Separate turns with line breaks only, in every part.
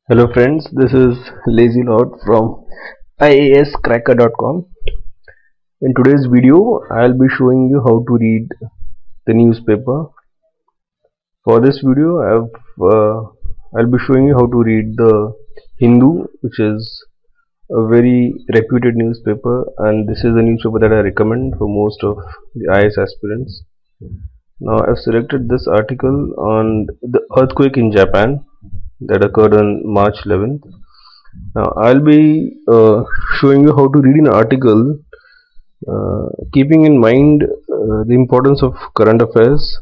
Hello friends, this is Lazy Lord from IAScracker.com. In today's video, I'll be showing you how to read the newspaper. For this video, I'll be showing you how to read the Hindu, which is a very reputed newspaper, and this is a newspaper that I recommend for most of the IAS aspirants. Now, I've selected this article on the earthquake in Japan that occurred on March 11th. Now I'll be showing you how to read an article, keeping in mind the importance of current affairs,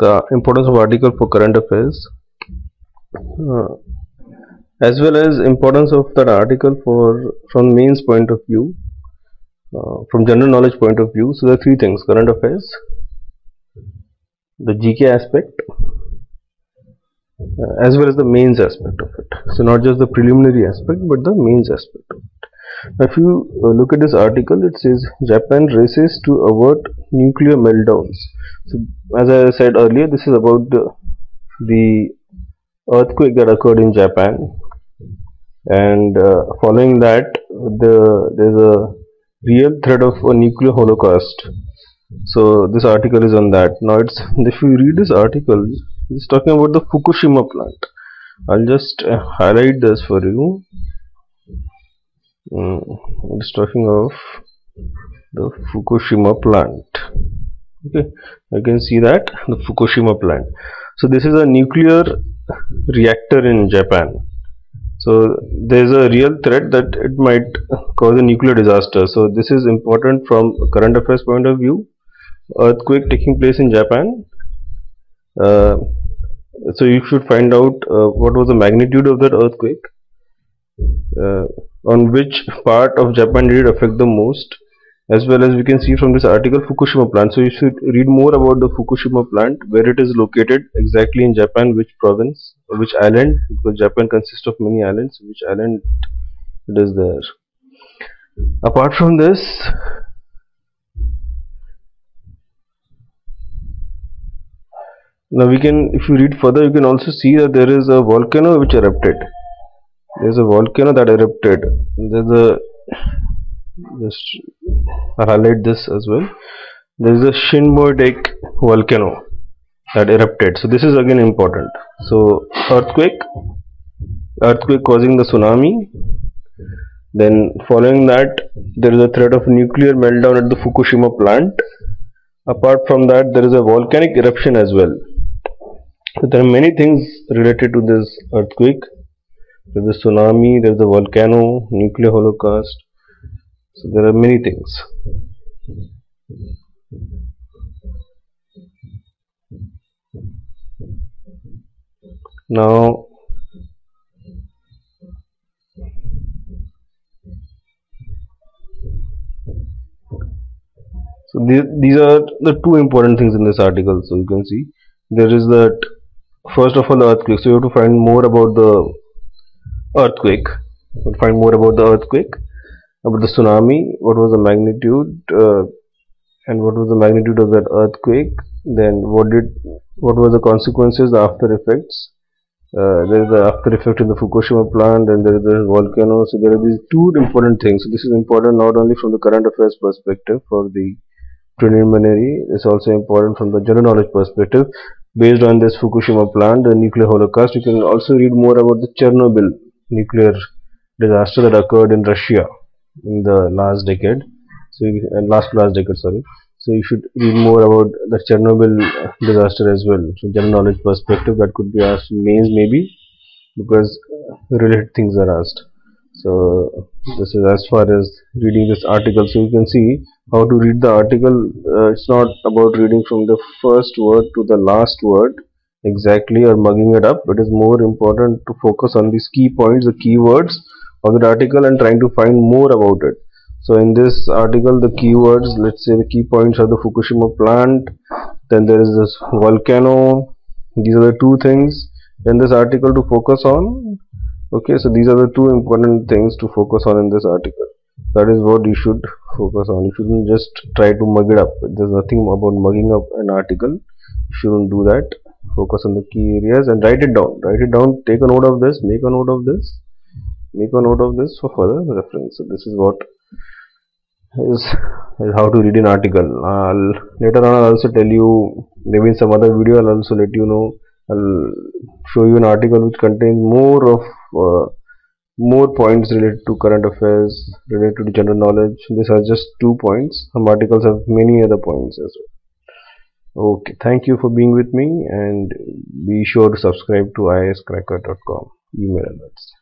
the importance of article for current affairs, uh, as well as importance of that article from mains point of view, from general knowledge point of view. So there are three things: current affairs, the GK aspect, as well as the mains aspect of it. So not just the preliminary aspect, but the mains aspect of it. Now, if you look at this article, it says Japan races to avert nuclear meltdowns. So as I said earlier, this is about the earthquake that occurred in Japan, and following that, there's a real threat of a nuclear holocaust. So this article is on that. Now if you read this article, it's talking about the Fukushima plant. I'll just highlight this for you. It's talking of the Fukushima plant. Okay, you can see that the Fukushima plant. So this is a nuclear reactor in Japan. So there is a real threat that it might cause a nuclear disaster. So this is important from a current affairs point of view. Earthquake taking place in Japan. So you should find out what was the magnitude of that earthquake, on which part of Japan did it affect the most, as well as we can see from this article Fukushima plant. So you should read more about the Fukushima plant, where it is located exactly in Japan, which province or which island, because Japan consists of many islands, which island it is there. Apart from this, now if you read further, you can also see that there is a volcano which erupted. There is a volcano that erupted. Just I'll highlight this as well. There is a Shinmoidek volcano that erupted. So this is again important. So earthquake causing the tsunami. Then following that, there is a threat of nuclear meltdown at the Fukushima plant. Apart from that, there is a volcanic eruption as well. So there are many things related to this earthquake. There is a tsunami, there is a volcano, nuclear holocaust. So there are many things. Now, so these are the two important things in this article. So you can see there is that, first of all, the earthquake. So you have to find more about the earthquake. About the tsunami, what was the magnitude, and what was the magnitude of that earthquake. Then what were the consequences, the after effects. There is the after effect in the Fukushima plant, and there is the volcano. So there are these two important things. So this is important not only from the current affairs perspective for the preliminary, it's also important from the general knowledge perspective. Based on this Fukushima plant, the nuclear holocaust, you can also read more about the Chernobyl nuclear disaster that occurred in Russia in the last decade. So last decade, sorry. So you should read more about the Chernobyl disaster as well. So general knowledge perspective, that could be asked in mains maybe, because related things are asked. So this is as far as reading this article. So you can see how to read the article. It's not about reading from the first word to the last word exactly or mugging it up. It is more important to focus on these key points, the keywords of the article, and trying to find more about it. So in this article, the keywords, let's say the key points are the Fukushima plant, then there is this volcano. These are the two things in this article to focus on. Okay, so these are the two important things to focus on in this article. That is what you should focus on. You shouldn't just try to mug it up. There's nothing about mugging up an article. You shouldn't do that. Focus on the key areas and write it down. Write it down. Take a note of this. Make a note of this. Make a note of this for further reference. So this is what is how to read an article. Later on I'll also tell you, maybe in some other video I'll also let you know. I'll show you an article which contains more points related to current affairs, related to general knowledge. These are just 2 points. Some articles have many other points as well. Okay, thank you for being with me, and be sure to subscribe to iascracker.com email alerts.